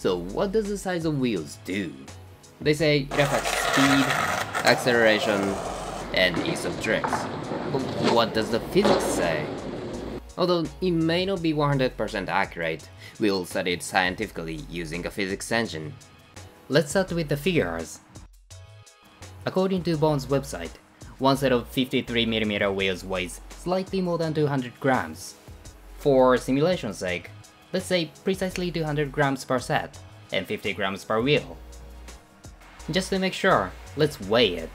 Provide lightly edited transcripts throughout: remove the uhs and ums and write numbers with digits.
So what does the size of wheels do? They say it affects speed, acceleration, and ease of tricks. But what does the physics say? Although it may not be 100% accurate, we'll study it scientifically using a physics engine. Let's start with the figures. According to Bond's website, one set of 53mm wheels weighs slightly more than 200 grams. For simulation's sake, let's say precisely 200 grams per set and 50 grams per wheel. Just to make sure, let's weigh it.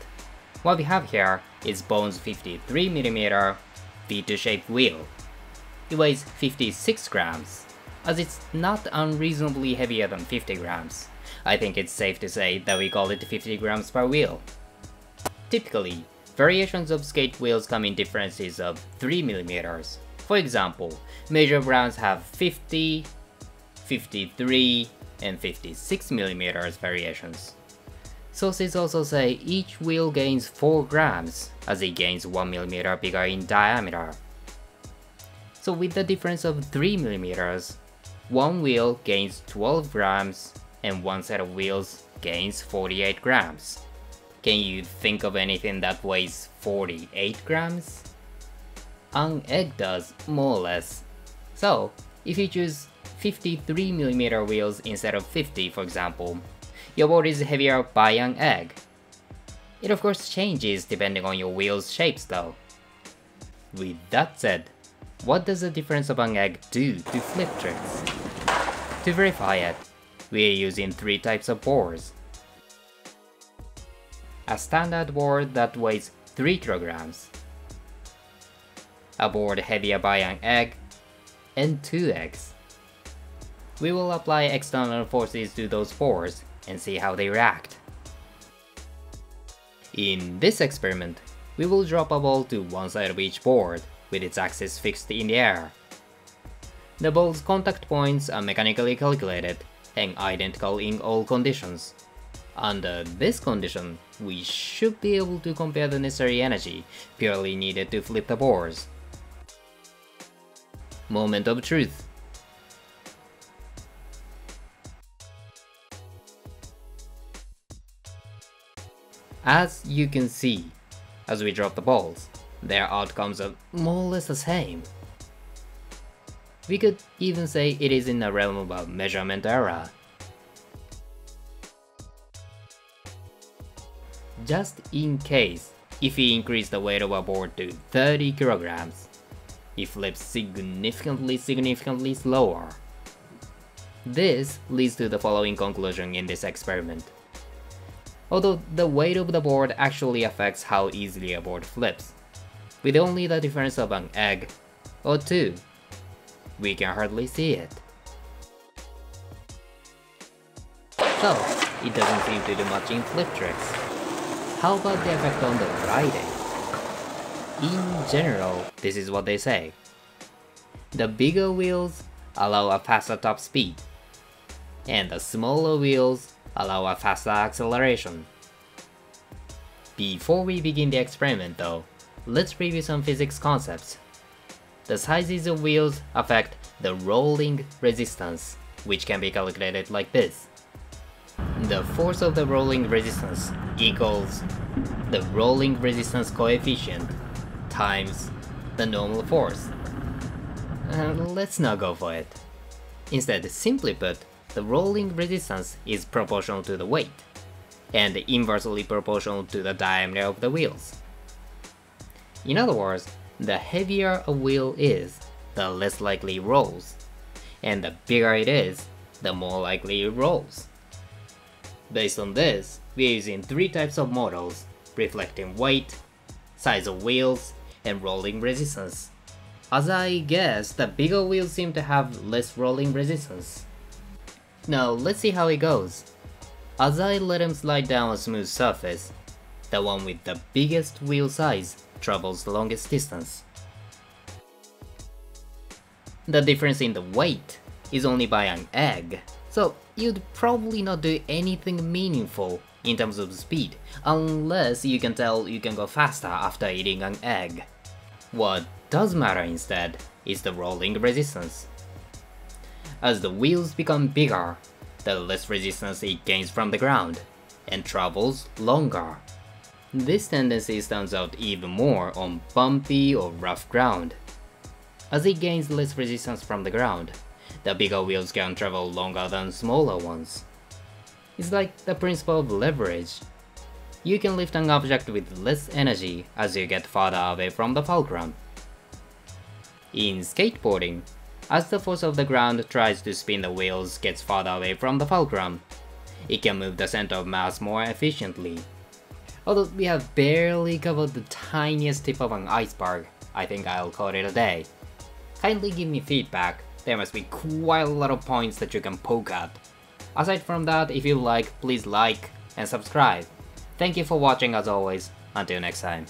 What we have here is Bond's 53mm V2-shaped wheel. It weighs 56 grams. As it's not unreasonably heavier than 50 grams, I think it's safe to say that we call it 50 grams per wheel. Typically, variations of skate wheels come in differences of 3mm. For example, major brands have 50, 53, and 56mm variations. Sources also say each wheel gains 4 grams, as it gains 1mm bigger in diameter. So with the difference of 3mm, one wheel gains 12 grams, and one set of wheels gains 48 grams. Can you think of anything that weighs 48 grams? An egg does, more or less. So, if you choose 53mm wheels instead of 50, for example, your board is heavier by an egg. It of course changes depending on your wheel's shapes though. With that said, what does the difference of an egg do to flip tricks? To verify it, we are using 3 types of boards. A standard board that weighs 3 kilograms, a board heavier by an egg, and 2 eggs. We will apply external forces to those boards and see how they react. In this experiment, we will drop a ball to one side of each board, with its axis fixed in the air. The ball's contact points are mechanically calculated and identical in all conditions. Under this condition, we should be able to compare the necessary energy purely needed to flip the boards. Moment of truth. As you can see, as we drop the balls, their outcomes are more or less the same. We could even say it is in the realm of a measurement error. Just in case, if we increase the weight of a board to 30 kilograms, it flips significantly slower. This leads to the following conclusion in this experiment. Although the weight of the board actually affects how easily a board flips, with only the difference of an egg or 2, we can hardly see it. So, it doesn't seem to do much in flip tricks. How about the effect on the riding? In general, this is what they say. The bigger wheels allow a faster top speed, and the smaller wheels allow a faster acceleration. Before we begin the experiment though, let's review some physics concepts. The sizes of wheels affect the rolling resistance, which can be calculated like this. The force of the rolling resistance equals the rolling resistance coefficient times the normal force. Let's not go for it. Instead, simply put, the rolling resistance is proportional to the weight, and inversely proportional to the diameter of the wheels. In other words, the heavier a wheel is, the less likely it rolls, and the bigger it is, the more likely it rolls. Based on this, we are using 3 types of models, reflecting weight, size of wheels, and rolling resistance. As I guess, the bigger wheels seem to have less rolling resistance. Now let's see how it goes. As I let him slide down a smooth surface, the one with the biggest wheel size travels the longest distance. The difference in the weight is only by an egg, so you'd probably not do anything meaningful in terms of speed, unless you can tell you can go faster after eating an egg. What does matter instead is the rolling resistance. As the wheels become bigger, the less resistance it gains from the ground, and travels longer. This tendency stands out even more on bumpy or rough ground. As it gains less resistance from the ground, the bigger wheels can travel longer than smaller ones. It's like the principle of leverage. You can lift an object with less energy as you get farther away from the fulcrum. In skateboarding, as the force of the ground tries to spin the wheels gets farther away from the fulcrum, it can move the center of mass more efficiently. Although we have barely covered the tiniest tip of an iceberg, I think I'll call it a day. Kindly give me feedback, there must be quite a lot of points that you can poke at. Aside from that, if you like, please like and subscribe. Thank you for watching as always, until next time.